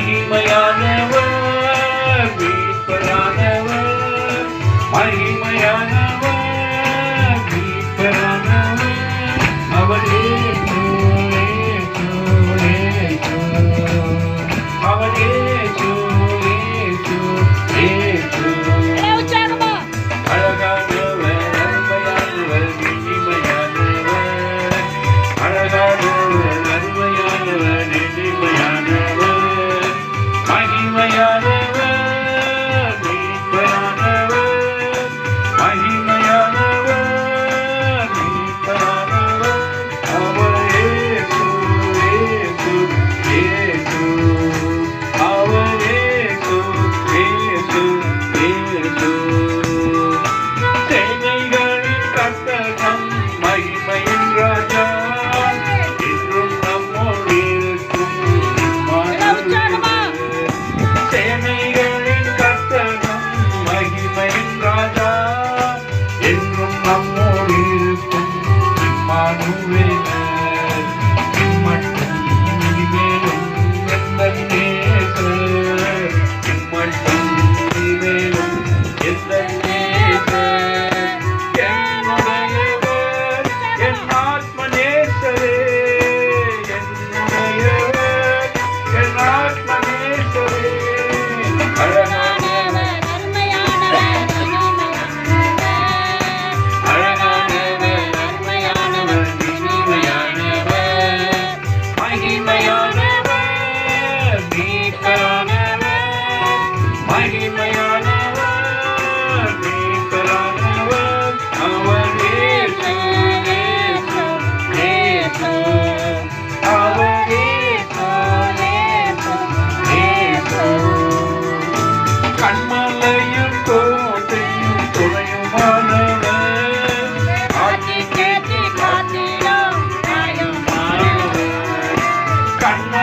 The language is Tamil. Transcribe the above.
மகிமையானவர் மீட்பரானவர் மகிமையானவர் மீட்பரானவர் அவர் இயேசு இயேசு இயேசு அவர் இயேசு இயேசு இயேசு அழகானவர் அருமையானவர் இனிமையானவர் அழகானவர் அருமையானவர் இனிமையானவர் மகிமையானவர் மீட்பரானவர் மகிமையானவர் மீட்பரானவர் அவர் இயேசு இயேசு இயேசு அவர் இயேசு இயேசு இயேசு சேனைகளின் கர்த்தர் நம் மகிமையின் ராஜா என்றும் நம்மோடு இருக்கும் சேனைகளின் கர்த்தர் நம் மகிமையின் ராஜா என்றும் நம்மோடு இருக்கும் இம்மானுவேலர் இம்மட்டும் இனிமேலும் எந்தன் நேசர் இம்மட்டும் இனிமேலும் எந்தன் நேசர் என்னுடையவர் என் ஆத்ம நேசரே என்னுடையவர் என் ஆத்ம நேசரே அழகானவர் அழகானவர் அருமையானவர் இனிமையானவர் மகிமையானவர் மீட்பரானவர் மகிமையானவர் மீட்பரானவர் அவர் இயேசு இயேசு இயேசு அவர் இயேசு இயேசு இயேசு கண்மலையும் கோட்டையும் துணையுமானவர் ஆட்சி கேட்டு காத்திடும் கண்ண